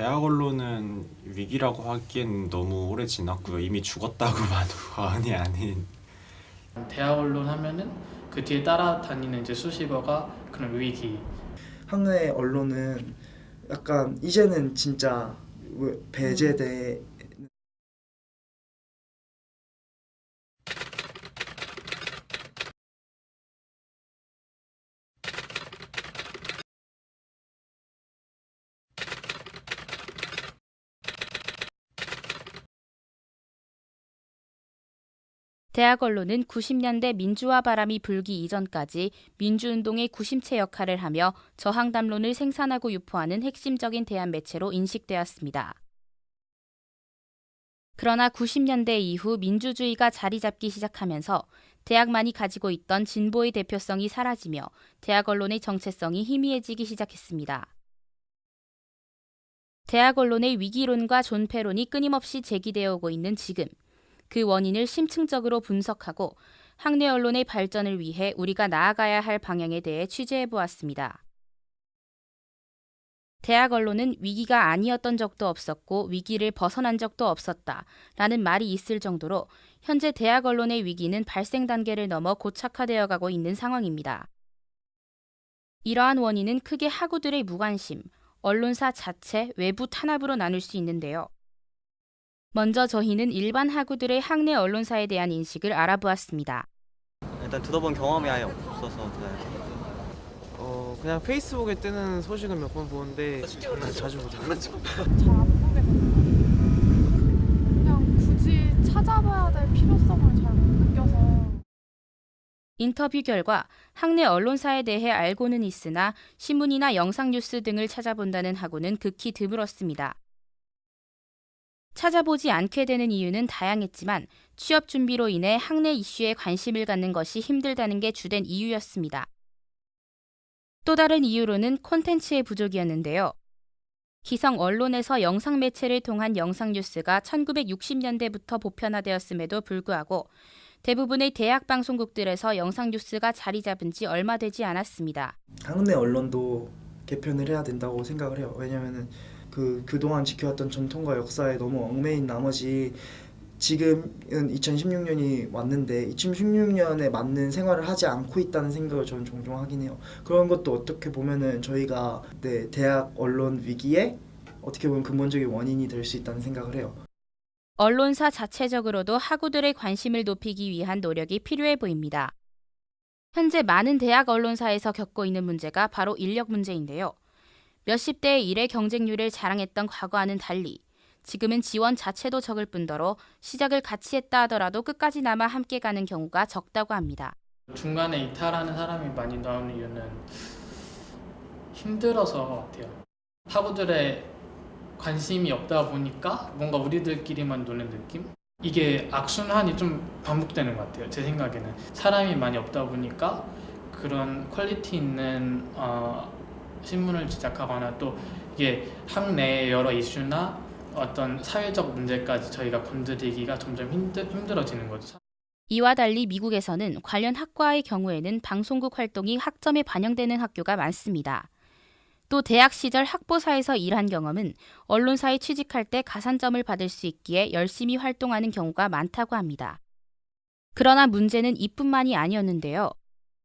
대학 언론은 위기라고 하기엔 너무 오래 지났고요. 이미 죽었다고 봐도 과언이 아닌. 대학 언론 하면은 그 뒤에 따라다니는 이제 수식어가 그런 위기. 학내 언론은 약간 이제는 진짜 배제돼. 대학 언론은 90년대 민주화 바람이 불기 이전까지 민주운동의 구심체 역할을 하며 저항 담론을 생산하고 유포하는 핵심적인 대한 매체로 인식되었습니다. 그러나 90년대 이후 민주주의가 자리 잡기 시작하면서 대학만이 가지고 있던 진보의 대표성이 사라지며 대학 언론의 정체성이 희미해지기 시작했습니다. 대학 언론의 위기론과 존폐론이 끊임없이 제기되어 오고 있는 지금, 그 원인을 심층적으로 분석하고 학내 언론의 발전을 위해 우리가 나아가야 할 방향에 대해 취재해 보았습니다. 대학 언론은 위기가 아니었던 적도 없었고 위기를 벗어난 적도 없었다라는 말이 있을 정도로 현재 대학 언론의 위기는 발생 단계를 넘어 고착화되어 가고 있는 상황입니다. 이러한 원인은 크게 학우들의 무관심, 언론사 자체, 외부 탄압으로 나눌 수 있는데요. 먼저 저희는 일반 학우들의 학내 언론사에 대한 인식을 알아보았습니다. 일단 들어본 경험이 아예 없어서 그냥 페이스북에 뜨는 소식은 몇 번 보는데 자주 보죠. 잘 안 보게 되는 그냥 굳이 찾아봐야 될 필요성을 잘 못 느껴서. 인터뷰 결과 학내 언론사에 대해 알고는 있으나 신문이나 영상 뉴스 등을 찾아본다는 학우는 극히 드물었습니다. 찾아보지 않게 되는 이유는 다양했지만 취업 준비로 인해 학내 이슈에 관심을 갖는 것이 힘들다는 게 주된 이유였습니다. 또 다른 이유로는 콘텐츠의 부족이었는데요. 기성 언론에서 영상 매체를 통한 영상 뉴스가 1960년대부터 보편화되었음에도 불구하고 대부분의 대학 방송국들에서 영상 뉴스가 자리 잡은 지 얼마 되지 않았습니다. 학내 언론도 개편을 해야 된다고 생각을 해요. 왜냐면은 그동안 지켜왔던 전통과 역사에 너무 얽매인 나머지 지금은 2016년이 왔는데 2016년에 맞는 생활을 하지 않고 있다는 생각을 저는 종종 하긴 해요. 그런 것도 어떻게 보면은 저희가 대학 언론 위기에 어떻게 보면 근본적인 원인이 될 수 있다는 생각을 해요. 언론사 자체적으로도 학우들의 관심을 높이기 위한 노력이 필요해 보입니다. 현재 많은 대학 언론사에서 겪고 있는 문제가 바로 인력 문제인데요. 몇십 대의 일의 경쟁률을 자랑했던 과거와는 달리 지금은 지원 자체도 적을 뿐더러 시작을 같이 했다 하더라도 끝까지 남아 함께 가는 경우가 적다고 합니다. 중간에 이탈하는 사람이 많이 나오는 이유는 힘들어서 같아요. 학우들의 관심이 없다 보니까 뭔가 우리들끼리만 노는 느낌? 이게 악순환이 좀 반복되는 것 같아요. 제 생각에는 사람이 많이 없다 보니까 그런 퀄리티 있는 신문을 제작하거나 또 이게 학내의 여러 이슈나 어떤 사회적 문제까지 저희가 건드리기가 점점 힘들어지는 거죠. 이와 달리 미국에서는 관련 학과의 경우에는 방송국 활동이 학점에 반영되는 학교가 많습니다. 또 대학 시절 학보사에서 일한 경험은 언론사에 취직할 때 가산점을 받을 수 있기에 열심히 활동하는 경우가 많다고 합니다. 그러나 문제는 이뿐만이 아니었는데요.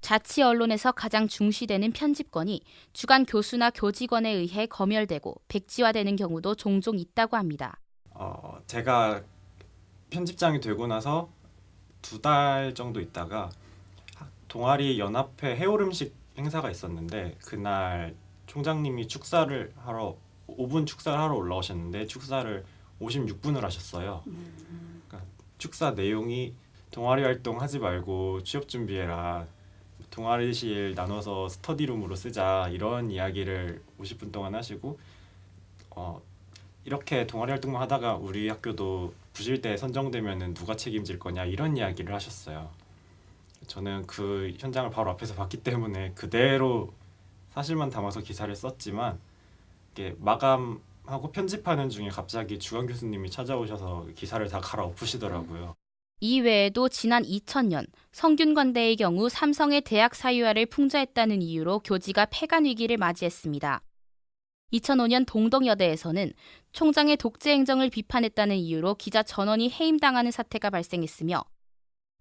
자치 언론에서 가장 중시되는 편집권이 주간 교수나 교직원에 의해 검열되고 백지화되는 경우도 종종 있다고 합니다. 제가 편집장이 되고 나서 2달 정도 있다가 동아리 연합회 해오름식 행사가 있었는데 그날 총장님이 축사를 하러 5분 축사를 하러 올라오셨는데 축사를 56분을 하셨어요. 그러니까 축사 내용이 동아리 활동 하지 말고 취업 준비해라. 동아리실 나눠서 스터디룸으로 쓰자 이런 이야기를 50분 동안 하시고 이렇게 동아리 활동만 하다가 우리 학교도 부실대 선정되면은 누가 책임질 거냐 이런 이야기를 하셨어요. 저는 그 현장을 바로 앞에서 봤기 때문에 그대로 사실만 담아서 기사를 썼지만 이게 마감하고 편집하는 중에 갑자기 주간 교수님이 찾아오셔서 기사를 다 갈아엎으시더라고요. 이 외에도 지난 2000년 성균관대의 경우 삼성의 대학 사유화를 풍자했다는 이유로 교지가 폐간 위기를 맞이했습니다. 2005년 동덕여대에서는 총장의 독재 행정을 비판했다는 이유로 기자 전원이 해임당하는 사태가 발생했으며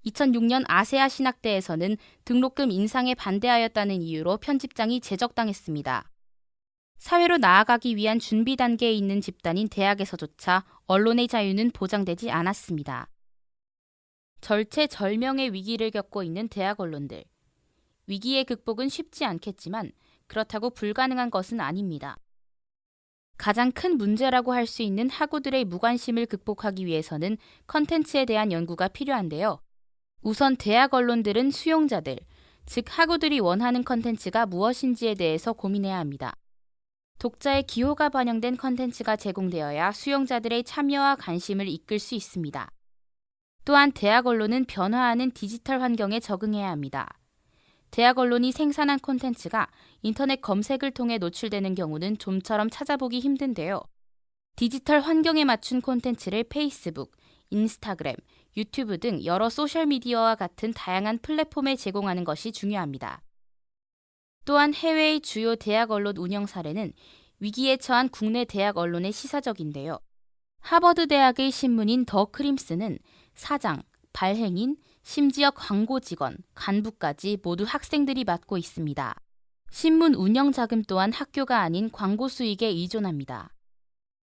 2006년 아세아 신학대에서는 등록금 인상에 반대하였다는 이유로 편집장이 제적당했습니다. 사회로 나아가기 위한 준비 단계에 있는 집단인 대학에서조차 언론의 자유는 보장되지 않았습니다. 절체절명의 위기를 겪고 있는 대학 언론들. 위기의 극복은 쉽지 않겠지만 그렇다고 불가능한 것은 아닙니다. 가장 큰 문제라고 할 수 있는 학우들의 무관심을 극복하기 위해서는 컨텐츠에 대한 연구가 필요한데요. 우선 대학 언론들은 수용자들, 즉 학우들이 원하는 컨텐츠가 무엇인지에 대해서 고민해야 합니다. 독자의 기호가 반영된 컨텐츠가 제공되어야 수용자들의 참여와 관심을 이끌 수 있습니다. 또한 대학 언론은 변화하는 디지털 환경에 적응해야 합니다. 대학 언론이 생산한 콘텐츠가 인터넷 검색을 통해 노출되는 경우는 좀처럼 찾아보기 힘든데요. 디지털 환경에 맞춘 콘텐츠를 페이스북, 인스타그램, 유튜브 등 여러 소셜미디어와 같은 다양한 플랫폼에 제공하는 것이 중요합니다. 또한 해외의 주요 대학 언론 운영 사례는 위기에 처한 국내 대학 언론의 시사적인데요. 하버드 대학의 신문인 더 크림스는 사장, 발행인, 심지어 광고 직원, 간부까지 모두 학생들이 맡고 있습니다. 신문 운영 자금 또한 학교가 아닌 광고 수익에 의존합니다.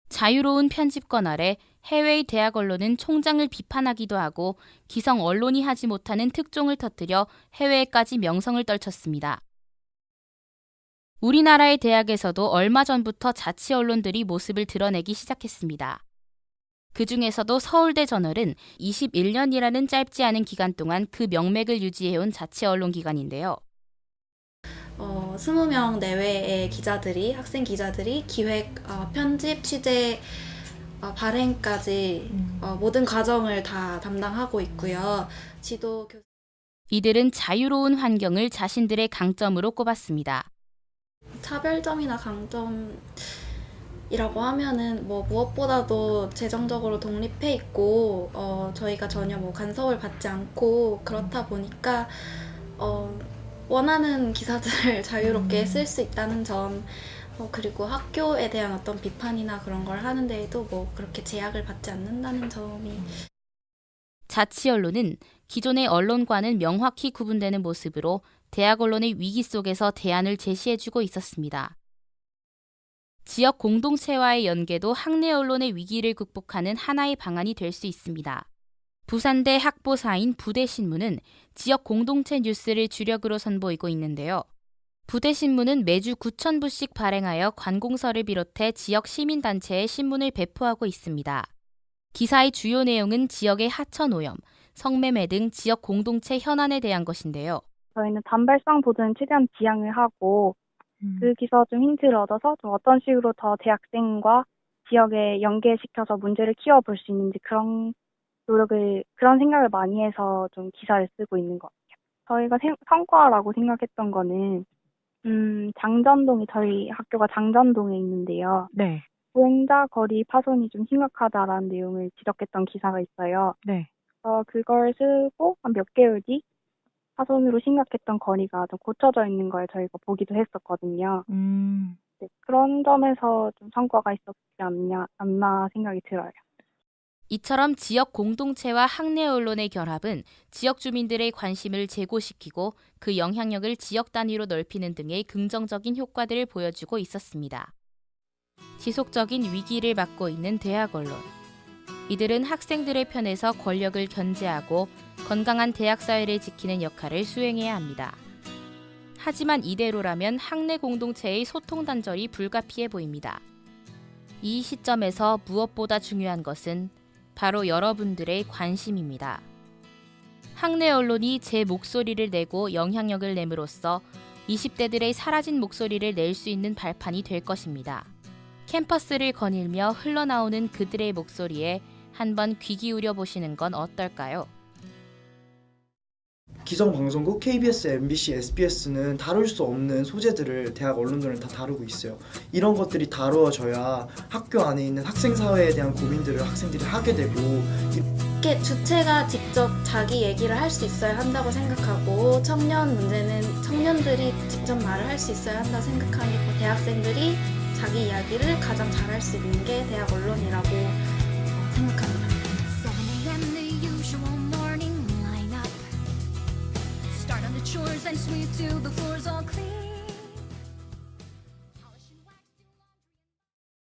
자유로운 편집권 아래 해외의 대학 언론은 총장을 비판하기도 하고 기성 언론이 하지 못하는 특종을 터뜨려 해외에까지 명성을 떨쳤습니다. 우리나라의 대학에서도 얼마 전부터 자치 언론들이 모습을 드러내기 시작했습니다. 그 중에서도 서울대 저널은 21년이라는 짧지 않은 기간 동안 그 명맥을 유지해온 자치 언론 기관인데요. 20명 내외의 기자들이, 학생 기자들이 기획, 편집, 취재, 발행까지 모든 과정을 다 담당하고 있고요. 이들은 자유로운 환경을 자신들의 강점으로 꼽았습니다. 차별점이나 강점이라고 하면은 무엇보다도 재정적으로 독립해 있고 저희가 전혀 간섭을 받지 않고 그렇다 보니까 원하는 기사들을 자유롭게 쓸 수 있다는 점, 그리고 학교에 대한 어떤 비판이나 그런 걸 하는 데에도 그렇게 제약을 받지 않는다는 점이. 자치 언론은 기존의 언론과는 명확히 구분되는 모습으로 대학 언론의 위기 속에서 대안을 제시해주고 있었습니다. 지역 공동체와의 연계도 학내 언론의 위기를 극복하는 하나의 방안이 될 수 있습니다. 부산대 학보사인 부대신문은 지역 공동체 뉴스를 주력으로 선보이고 있는데요. 부대신문은 매주 9,000부씩 발행하여 관공서를 비롯해 지역 시민단체에 신문을 배포하고 있습니다. 기사의 주요 내용은 지역의 하천오염, 성매매 등 지역 공동체 현안에 대한 것인데요. 저희는 단발성 보도는 최대한 지양을 하고 거기서 좀 힌트를 얻어서 좀 어떤 식으로 더 대학생과 지역에 연계시켜서 문제를 키워볼 수 있는지 그런 생각을 많이 해서 좀 기사를 쓰고 있는 것 같아요. 저희가 성과라고 생각했던 거는 장전동이 저희 학교가 장전동에 있는데요. 네. 보행자 거리 파손이 좀 심각하다라는 내용을 지적했던 기사가 있어요. 네. 그걸 쓰고 한 몇 개월 뒤 파손으로 심각했던 거리가 좀 고쳐져 있는 걸 저희가 보기도 했었거든요. 네, 그런 점에서 좀 성과가 있었지 않나 생각이 들어요. 이처럼 지역 공동체와 학내 언론의 결합은 지역 주민들의 관심을 제고시키고 그 영향력을 지역 단위로 넓히는 등의 긍정적인 효과들을 보여주고 있었습니다. 지속적인 위기를 맞고 있는 대학 언론. 이들은 학생들의 편에서 권력을 견제하고 건강한 대학 사회를 지키는 역할을 수행해야 합니다. 하지만 이대로라면 학내 공동체의 소통 단절이 불가피해 보입니다. 이 시점에서 무엇보다 중요한 것은 바로 여러분들의 관심입니다. 학내 언론이 제 목소리를 내고 영향력을 내므로써 20대들의 사라진 목소리를 낼 수 있는 발판이 될 것입니다. 캠퍼스를 거닐며 흘러나오는 그들의 목소리에 한번 귀 기울여 보시는 건 어떨까요? 기성방송국, KBS, MBC, SBS는 다룰 수 없는 소재들을 대학 언론들은 다 다루고 있어요. 이런 것들이 다루어져야 학교 안에 있는 학생 사회에 대한 고민들을 학생들이 하게 되고, 이렇게 주체가 직접 자기 얘기를 할 수 있어야 한다고 생각하고, 청년 문제는 청년들이 직접 말을 할 수 있어야 한다고 생각하고, 대학생들이 자기 이야기를 가장 잘할 수 있는 게 대학 언론이라고 생각합니다. 7 a.m. the usual morning lineup. Start on the chores and sweep till the floor's all clean.